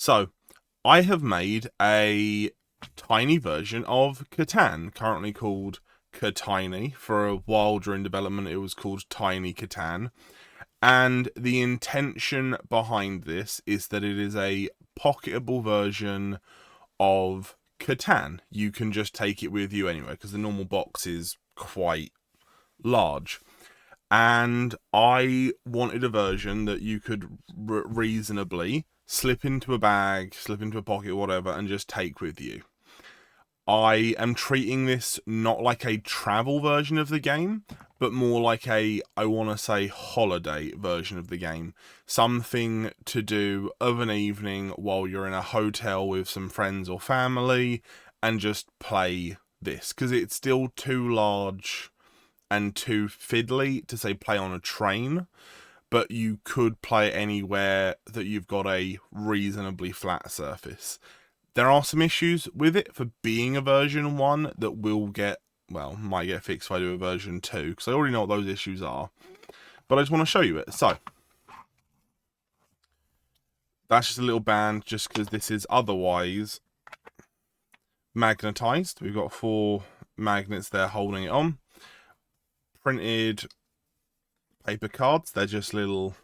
So, I have made a tiny version of Catan, currently called Catiny. For a while during development, it was called Tiny Catan. And the intention behind this is that it is a pocketable version of Catan. You can just take it with you anyway, because the normal box is quite large. And I wanted a version that you could reasonably slip into a bag, slip into a pocket, whatever, and just take with you. I am treating this not like a travel version of the game, but more like a, I want to say, holiday version of the game. Something to do of an evening while you're in a hotel with some friends or family and just play this. Because it's still too large and too fiddly to say play on a train, but you could play anywhere that you've got a reasonably flat surface. There are some issues with it for being a version 1 that will get, well, might get fixed if I do a version 2, because I already know what those issues are. But I just want to show you it. So, that's just a little band, just because this is otherwise magnetized. We've got 4 magnets there holding it on. Printed paper cards. They're just little...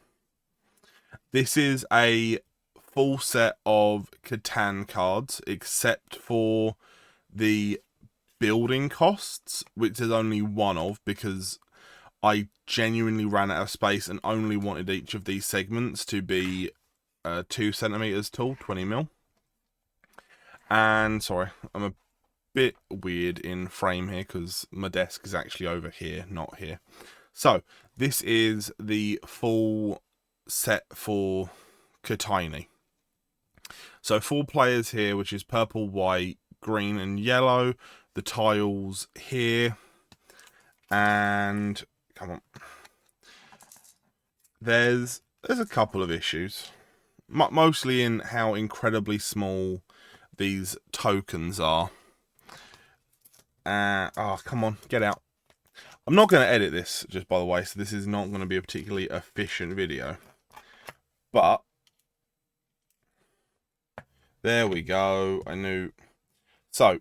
This is a full set of Catan cards, except for the building costs, which is only one of, because I genuinely ran out of space and only wanted each of these segments to be 2 centimeters tall, 20 mil. And sorry, I'm a bit weird in frame here because my desk is actually over here, not here. So this is the full set for Catiny. So 4 players here, which is purple, white, green, and yellow. The tiles here, and come on, there's a couple of issues, mostly in how incredibly small these tokens are. Oh, come on, get out. I'm not going to edit this, just by the way, so this is not going to be a particularly efficient video. But there we go. I knew. So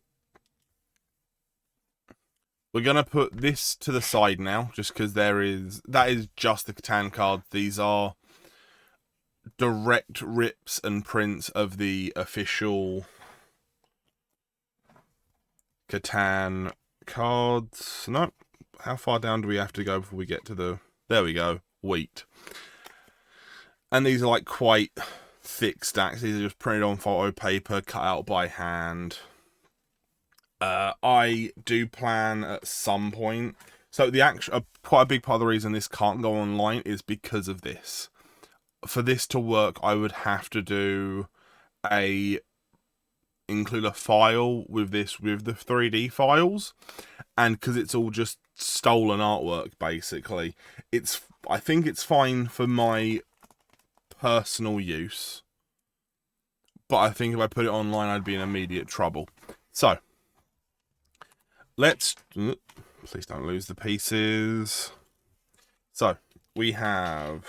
we're going to put this to the side now, just because that is just the Catan card. These are direct rips and prints of the official Catan cards. No, how far down do we have to go before we get to the... There we go, wheat. And these are like quite thick stacks. These are just printed on photo paper, cut out by hand. I do plan at some point. So the actual quite a big part of the reason this can't go online is because of this. For this to work, I would have to do include a file with this with the 3D files, and because it's all just stolen artwork basically, I think it's fine for my personal use, but I think if I put it online I'd be in immediate trouble. So let's please don't lose the pieces. So we have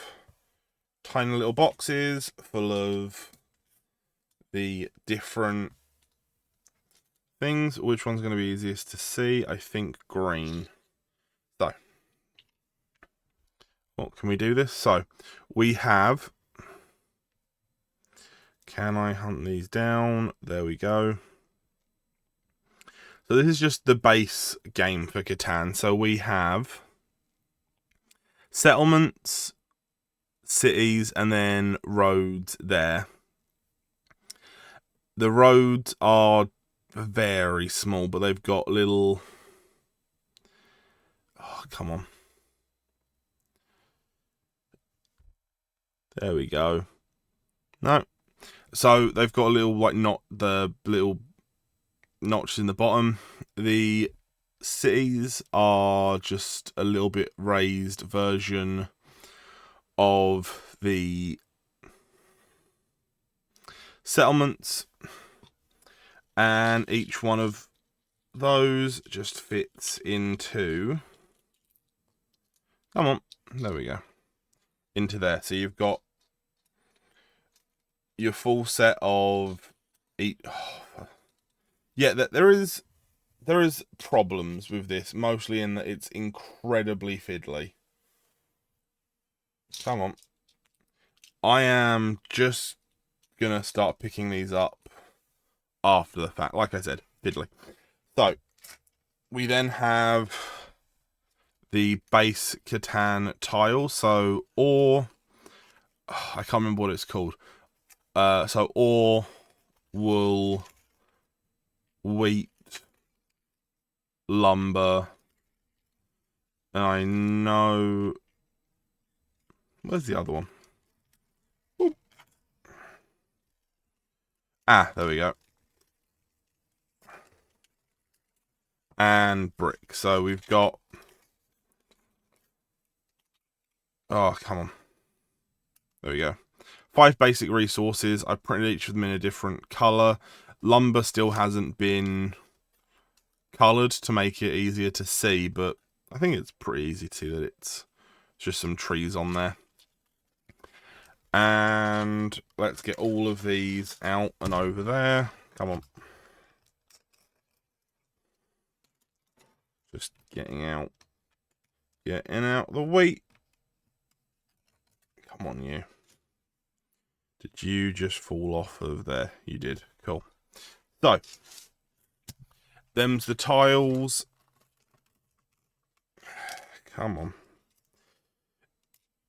tiny little boxes full of the different things. Which one's going to be easiest to see? I think green. So, what can we do this? So, we have... Can I hunt these down? There we go. So this is just the base game for Catan. So we have settlements, cities, and then roads there. The roads are very small, but they've got little... Oh, come on. There we go. No. So they've got a little, like, not the little notches in the bottom. The cities are just a little bit raised version of the settlements, and each one of those just fits into... Come on, there we go. Into there. So you've got your full set of each. Yeah, there is problems with this, mostly in that it's incredibly fiddly. Come on. I am just gonna start picking these up after the fact. Like I said, fiddly. So we then have the base Catan tile. So ore, I can't remember what it's called. So ore, wool, wheat, lumber, and I know, where's the other one? Ooh. Ah, there we go. And brick. So we've got, oh, come on. There we go. 5 basic resources. I printed each of them in a different color. Lumber still hasn't been colored to make it easier to see, but I think it's pretty easy to see that it's just some trees on there. And let's get all of these out and over there. Come on. Just getting out the wheat. Come on, you. Did you just fall off of there? You did. Cool. So, them's the tiles. Come on.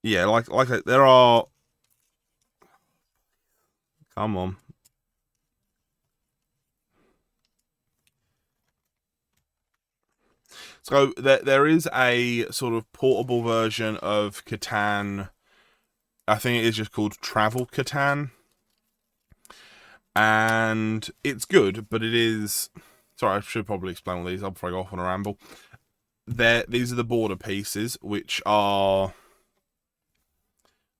Yeah, like there are. Come on. So there is a sort of portable version of Catan. I think it is just called Travel Catan. And it's good, but it is... Sorry, I should probably explain all these before I go off on a ramble. These are the border pieces, which are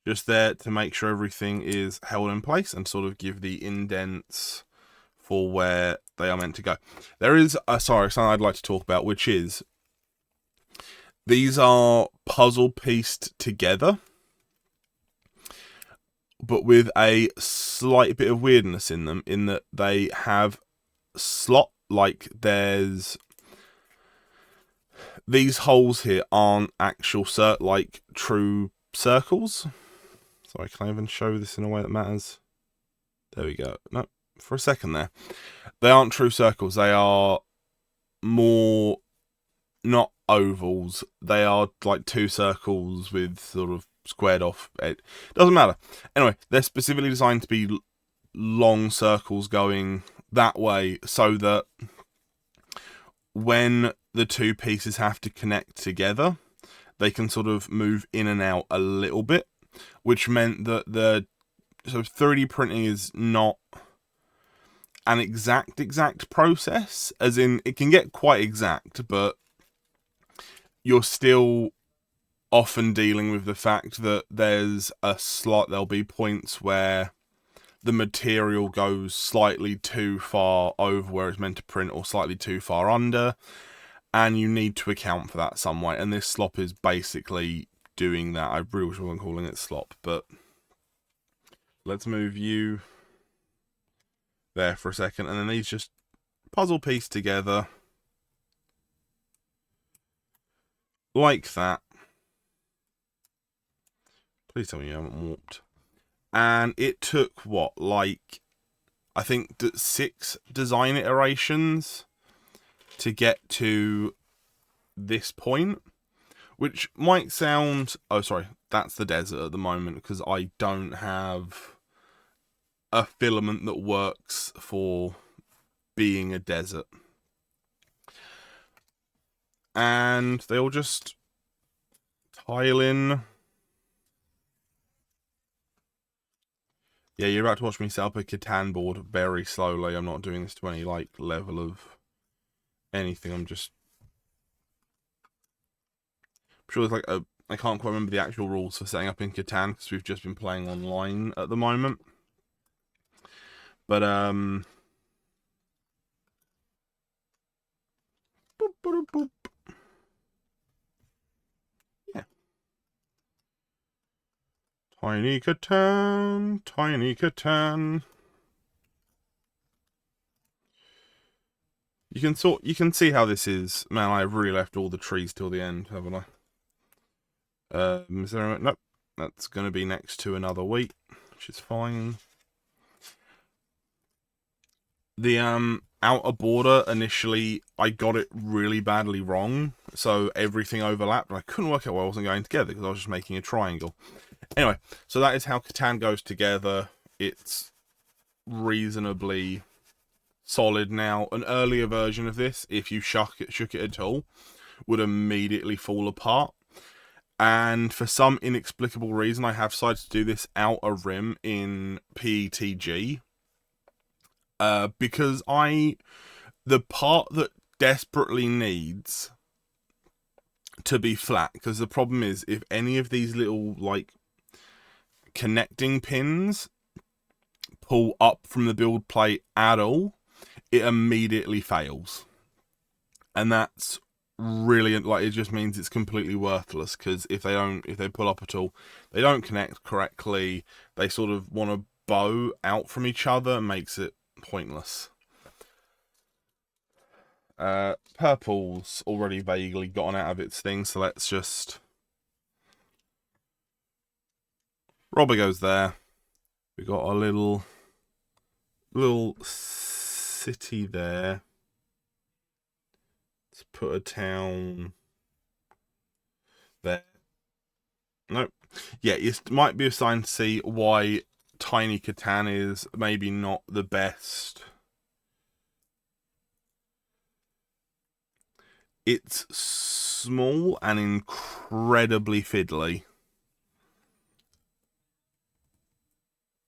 just there to make sure everything is held in place and sort of give the indents for where they are meant to go. There is, something I'd like to talk about, which is these are puzzle pieced together, but with a slight bit of weirdness in them, in that they have slot, like there's these holes here aren't actual like true circles. Sorry, can I even show this in a way that matters? There we go. No, for a second there. They aren't true circles. They are more not ovals. They are like 2 circles with sort of squared off. It doesn't matter. Anyway, they're specifically designed to be long circles going that way, so that when the 2 pieces have to connect together, they can sort of move in and out a little bit, which meant that so 3D printing is not an exact process, as in it can get quite exact, but you're still often dealing with the fact that there'll be points where the material goes slightly too far over where it's meant to print, or slightly too far under, and you need to account for that some way, and this slop is basically doing that. I really wish I wasn't calling it slop, but let's move you there for a second, and then these just puzzle piece together like that. Please tell me you haven't warped. And it took what, like, I think 6 design iterations to get to this point, which might sound... Oh, sorry, that's the desert at the moment, because I don't have a filament that works for being a desert. And they all just tile in. Yeah, you're about to watch me set up a Catan board very slowly. I'm not doing this to any, like, level of anything. I'm sure there's, like, I can't quite remember the actual rules for setting up in Catan, because we've just been playing online at the moment. But, boop, boop, boop. Tiny Catan, Tiny Catan. You can see how this is. Man, I've really left all the trees till the end, haven't I? Is there nope. That's gonna be next to another wheat, which is fine. The outer border initially I got it really badly wrong, so everything overlapped and I couldn't work out why I wasn't going together because I was just making a triangle. Anyway, so that is how Catan goes together. It's reasonably solid now. An earlier version of this, if you shook it at all, would immediately fall apart. And for some inexplicable reason, I have decided to do this outer rim in PETG. Because the part that desperately needs to be flat, because the problem is if any of these little like connecting pins pull up from the build plate at all, it immediately fails. And that's really, like, it just means it's completely worthless, because if they pull up at all, they don't connect correctly, they sort of want to bow out from each other, makes it pointless. Purple's already vaguely gotten out of its thing, so let's just... Robber goes there. We got a little city there. Let's put a town there. Nope. Yeah, it might be a sign to see why Tiny Catan is maybe not the best. It's small and incredibly fiddly.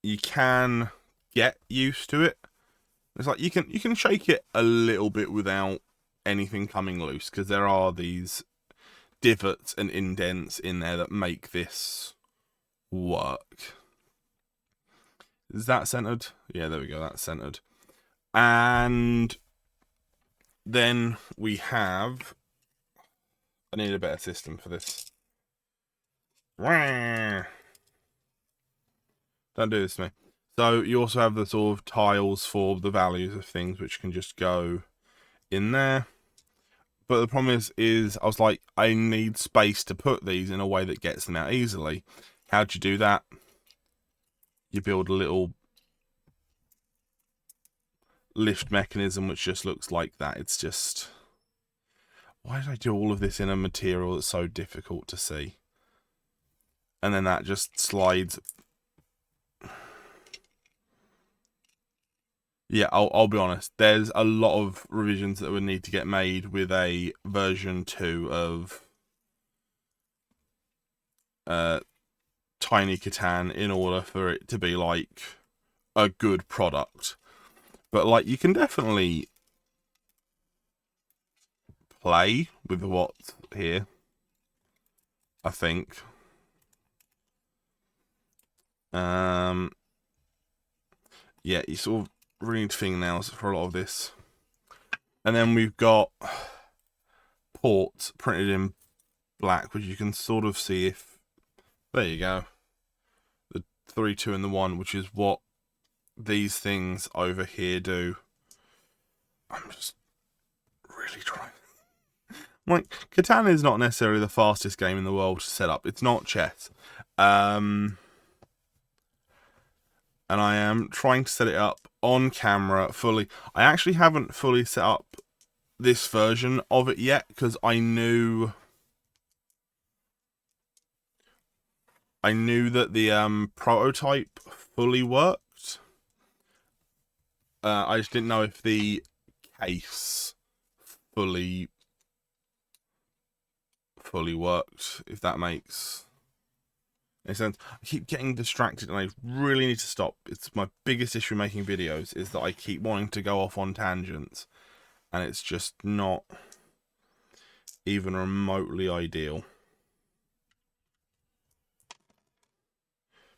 You can get used to it. It's like you can shake it a little bit without anything coming loose, because there are these divots and indents in there that make this work. Is that centered? Yeah, there we go, that's centered. And then we have... I need a better system for this. Don't do this to me. So you also have the sort of tiles for the values of things, which can just go in there. But the problem is I was like, I need space to put these in a way that gets them out easily. How'd you do that? You build a little lift mechanism which just looks like that. It's just... Why did I do all of this in a material that's so difficult to see? And then that just slides... Yeah, I'll be honest. There's a lot of revisions that would need to get made with a version 2 of Tiny Catan in order for it to be like a good product. But like, you can definitely play with what's here, I think. Yeah, you sort of really need fingernails for a lot of this. And then we've got ports printed in black, which you can sort of see if... There you go. The 3, 2, and the 1, which is what these things over here do. I'm just really trying. Like, Catan is not necessarily the fastest game in the world to set up. It's not chess. And I am trying to set it up on camera fully. I actually haven't fully set up this version of it yet, because I knew that the prototype fully worked. I just didn't know if the case fully worked, if that makes any sense. I keep getting distracted and I really need to stop. It's my biggest issue making videos, is that I keep wanting to go off on tangents, and it's just not even remotely ideal.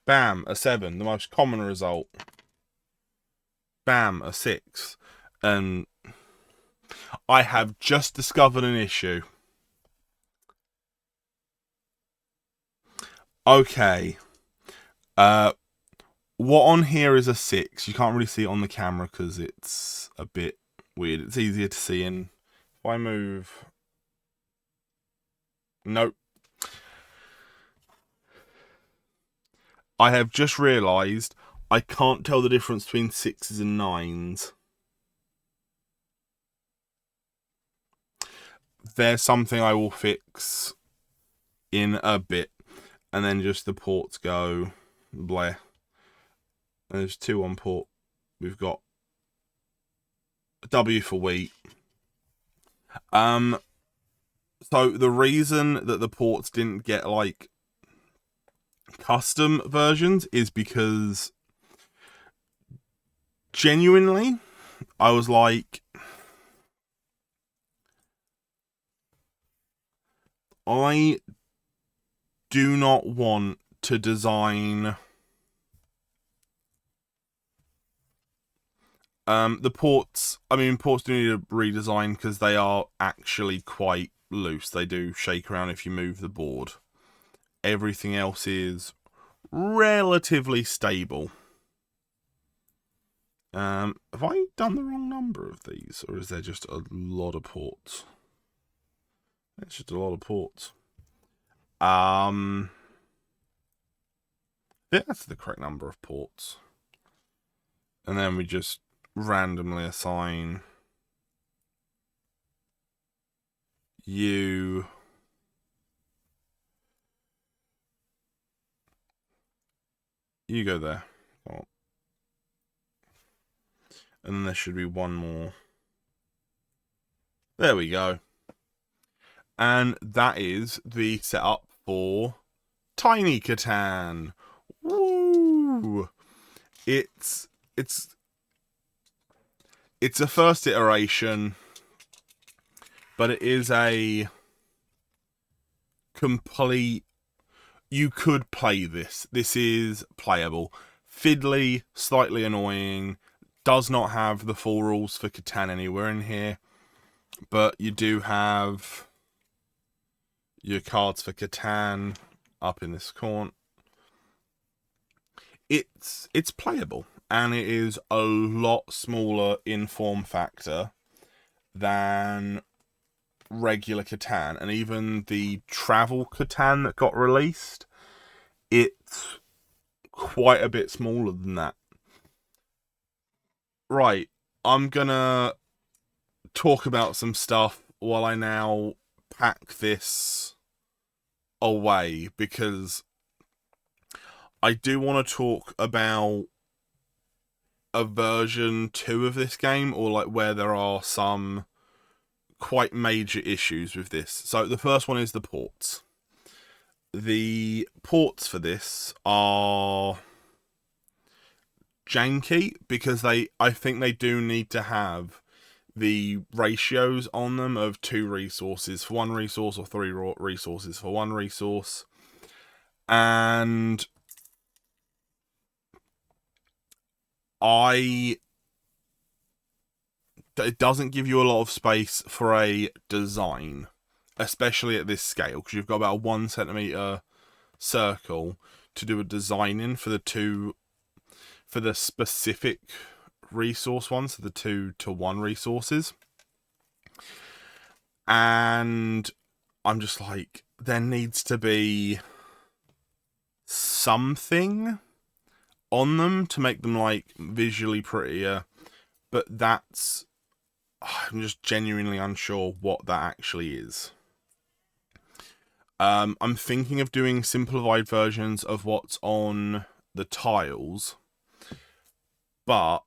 Bam, a 7, the most common result. Bam, a 6. And I have just discovered an issue. Okay. Uh, what on here is a 6. You can't really see it on the camera because it's a bit weird. It's easier to see in. If I move... Nope. I have just realised I can't tell the difference between 6s and 9s. There's something I will fix in a bit. And then just the ports go bleh. And there's 2 on port. We've got W for wheat. So the reason that the ports didn't get like custom versions is because genuinely I was like, I do not want to design the ports. I mean, ports do need a redesign because they are actually quite loose. They do shake around if you move the board. Everything else is relatively stable. Have I done the wrong number of these, or is there just a lot of ports? It's just a lot of ports. Yeah, that's the correct number of ports. And then we just randomly assign you go there. Oh. And then there should be one more. There we go. And that is the setup for Tiny Catan. Woo! It's a first iteration, but it is a complete... You could play this. This is playable. Fiddly, slightly annoying, does not have the full rules for Catan anywhere in here, but you do have your cards for Catan up in this corner. It's playable, and it is a lot smaller in form factor than regular Catan, and even the travel Catan that got released, it's quite a bit smaller than that. Right, I'm gonna talk about some stuff while I now pack this away, because I do want to talk about a version 2 of this game, or like where there are some quite major issues with this. So the first one is the ports. The ports for this are janky because I think they do need to have the ratios on them of 2 resources for 1 resource or 3 resources for 1 resource. And it doesn't give you a lot of space for a design, especially at this scale, because you've got about a 1 centimeter circle to do a design in for the specific resource ones, so the 2-to-1 resources. And I'm just like, there needs to be something on them to make them like visually prettier, but I'm just genuinely unsure what that actually is. I'm thinking of doing simplified versions of what's on the tiles, but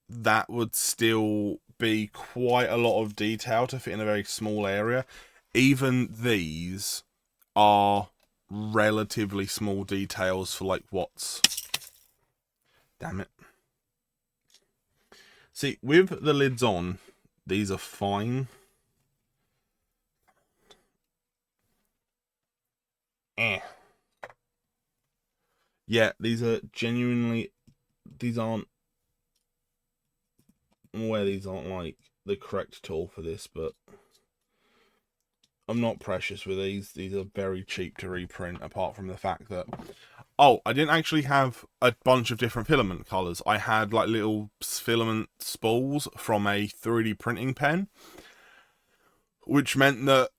that would still be quite a lot of detail to fit in a very small area. Even these are relatively small details for like what's... Damn it. See, with the lids on, these are fine. Yeah, these are genuinely... These aren't like the correct tool for this, but I'm not precious with these. These are very cheap to reprint, apart from the fact that Oh, I didn't actually have a bunch of different filament colors. I had like little filament spools from a 3D printing pen, which meant that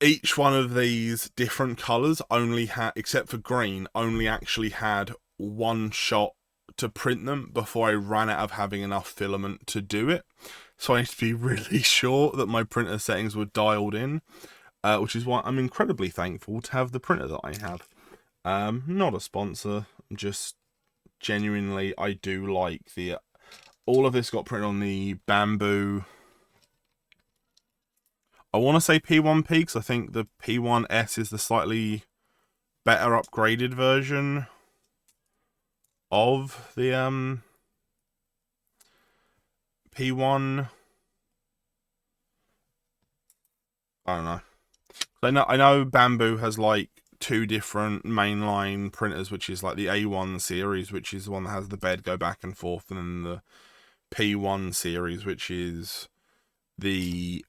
each one of these different colors only had, except for green, only actually had one shot to print them before I ran out of having enough filament to do it. So I need to be really sure that my printer settings were dialed in, which is why I'm incredibly thankful to have the printer that I have. Not a sponsor, just genuinely, I do like the... all of this got printed on the Bamboo... I want to say P1P, because I think the P1S is the slightly better upgraded version of the P1. I don't know. I know Bamboo has like two different mainline printers, which is like the A1 series, which is the one that has the bed go back and forth, and then the P1 series, which is the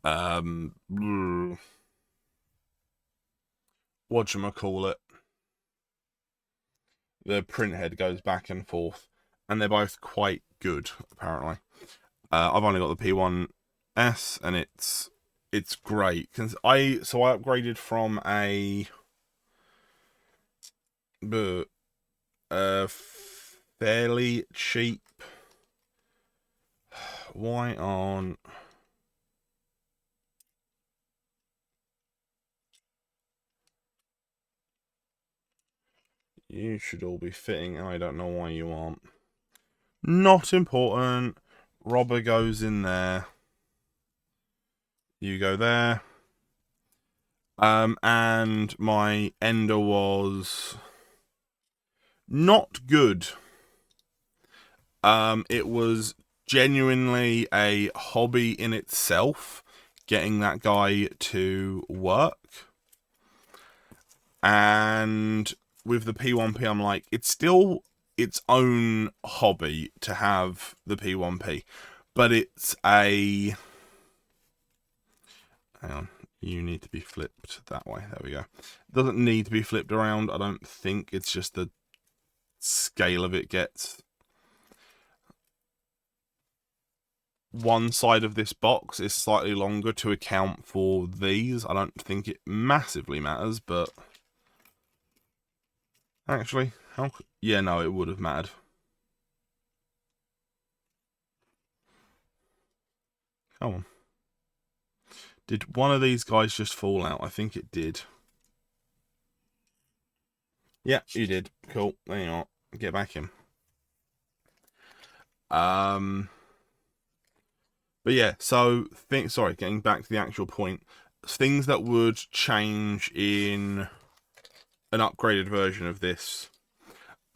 whatchamacallit, the print head goes back and forth, and they're both quite good apparently. I've only got the P1S, and it's great because I upgraded from a fairly cheap. Why on... you should all be fitting, and I don't know why you aren't. Not important. Robber goes in there. You go there. And my ender was not good. It was genuinely a hobby in itself, getting that guy to work. And with the P1P, I'm like, it's still its own hobby to have the P1P, but it's a... hang on, you need to be flipped that way. There we go. It doesn't need to be flipped around, I don't think. It's just the scale of it gets... one side of this box is slightly longer to account for these. I don't think it massively matters, but... actually, how... yeah, no, it would have mattered. Come on. Did one of these guys just fall out? I think it did. Yeah, you did. Cool. There you are. Get back in. But yeah, so sorry, getting back to the actual point. Things that would change in an upgraded version of this.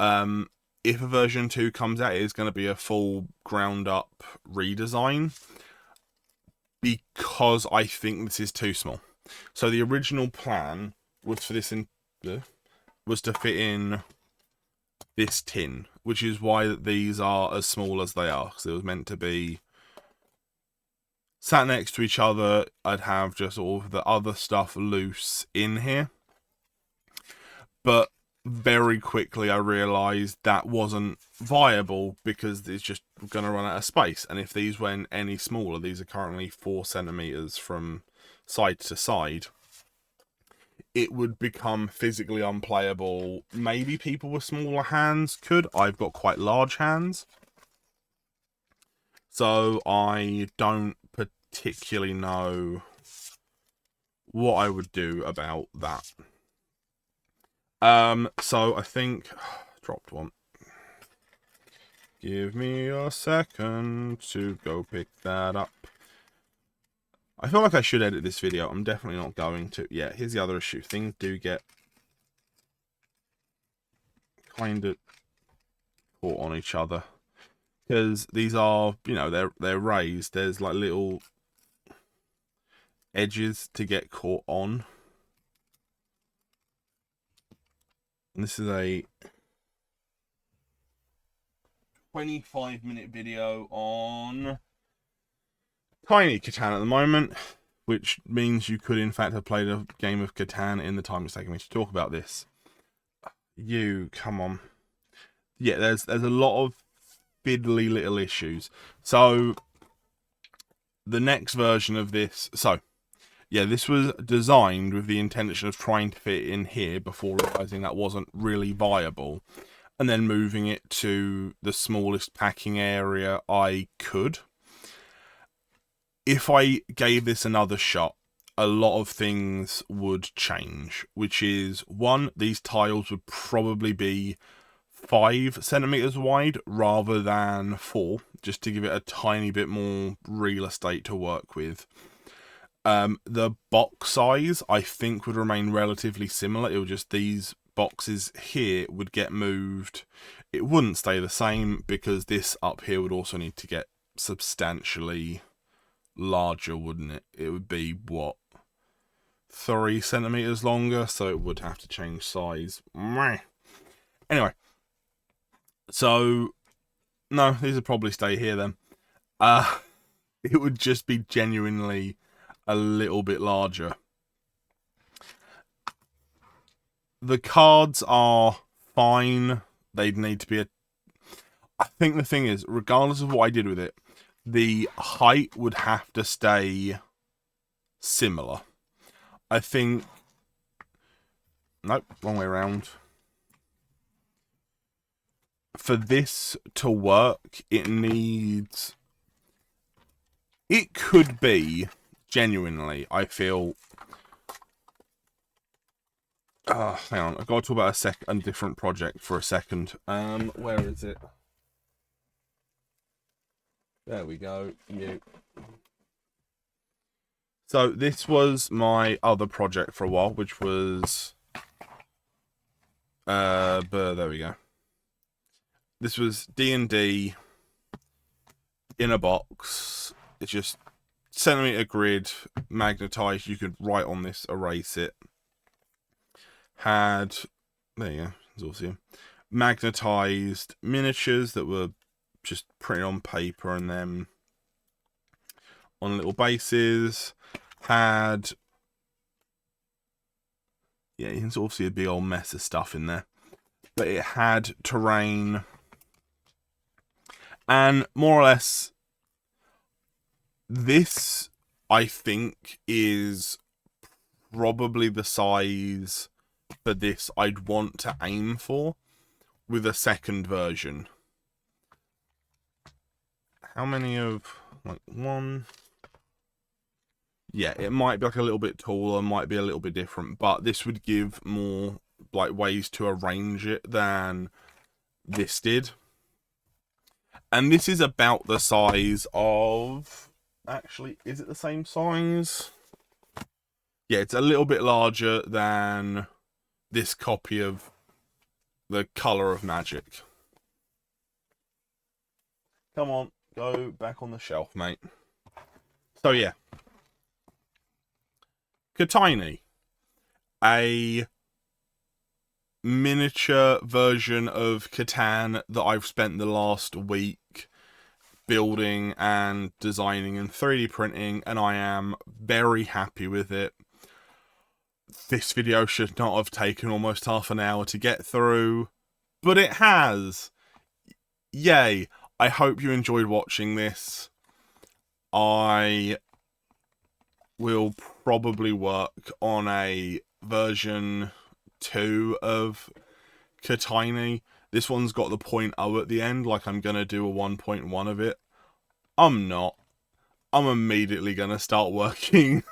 If a version 2 comes out, it is going to be a full ground up redesign, because I think this is too small. So the original plan was for this was to fit in this tin, which is why these are as small as they are, because it was meant to be sat next to each other. I'd have just all of the other stuff loose in here. But very quickly I realised that wasn't viable, because it's just going to run out of space. And if these went any smaller, these are currently 4 centimeters from side to side, it would become physically unplayable. Maybe people with smaller hands could. I've got quite large hands, so I don't particularly know what I would do about that. So I think... dropped one. Give me a second to go pick that up. I feel like I should edit this video. I'm definitely not going to. Yeah, here's the other issue. Things do get kind of caught on each other, because these are, you know, they're raised. There's like little edges to get caught on. And this is a 25-minute video on Tiny Catan at the moment, which means you could in fact have played a game of Catan in the time it's taken me to talk about this. You, come on. Yeah, there's a lot of fiddly little issues. So, the next version of this... So, yeah, this was designed with the intention of trying to fit in here before realising that wasn't really viable. And then moving it to the smallest packing area I could. If I gave this another shot, a lot of things would change. Which is, one, these tiles would probably be 5 centimeters wide rather than 4, just to give it a tiny bit more real estate to work with. The box size, I think, would remain relatively similar. It would just, these boxes here would get moved. It wouldn't stay the same because this up here would also need to get substantially larger, wouldn't it? It would be, what, 3 centimeters longer, so it would have to change size. Anyway, so no, these would probably stay here then. It would just be genuinely a little bit larger. The cards are fine. They'd need to be a... I think the thing is, regardless of what I did with it, the height would have to stay similar. I think... Nope, wrong way around. For this to work, it needs... It could be, genuinely, I feel... hang on, I've got to talk about a different project for a second. Where is it? There we go. You. So this was my other project for a while, which was... but there we go. This was D&D in a box. It's just centimeter grid, magnetized. You could write on this, erase it. Had, there you go, it's awesome. Magnetized miniatures that were just printed on paper and then on little bases. Had, yeah, you can sort of see a big old mess of stuff in there. But it had terrain. And more or less, this, I think, is probably the size for this I'd want to aim for with a second version. How many of, like, one? Yeah, it might be like a little bit taller, might be a little bit different, but this would give more, like, ways to arrange it than this did. And this is about the size of... Actually, is it the same size? Yeah, it's a little bit larger than this copy of The Colour of Magic. Come on, go back on the shelf, mate. So, yeah. Catiny. A miniature version of Catan that I've spent the last week building and designing and 3D printing, and I am very happy with it. This video should not have taken almost half an hour to get through, but it has. Yay. I hope you enjoyed watching this. I will probably work on a version 2 of Catiny. This one's got the .0 at the end, like I'm going to do a 1.1 of it. I'm not. I'm immediately going to start working.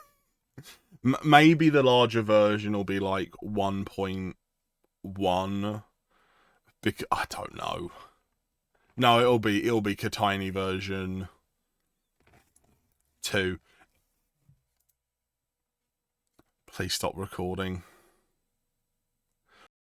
Maybe the larger version will be like 1.1. Because I don't know. No, it'll be Catiny version 2. Please stop recording.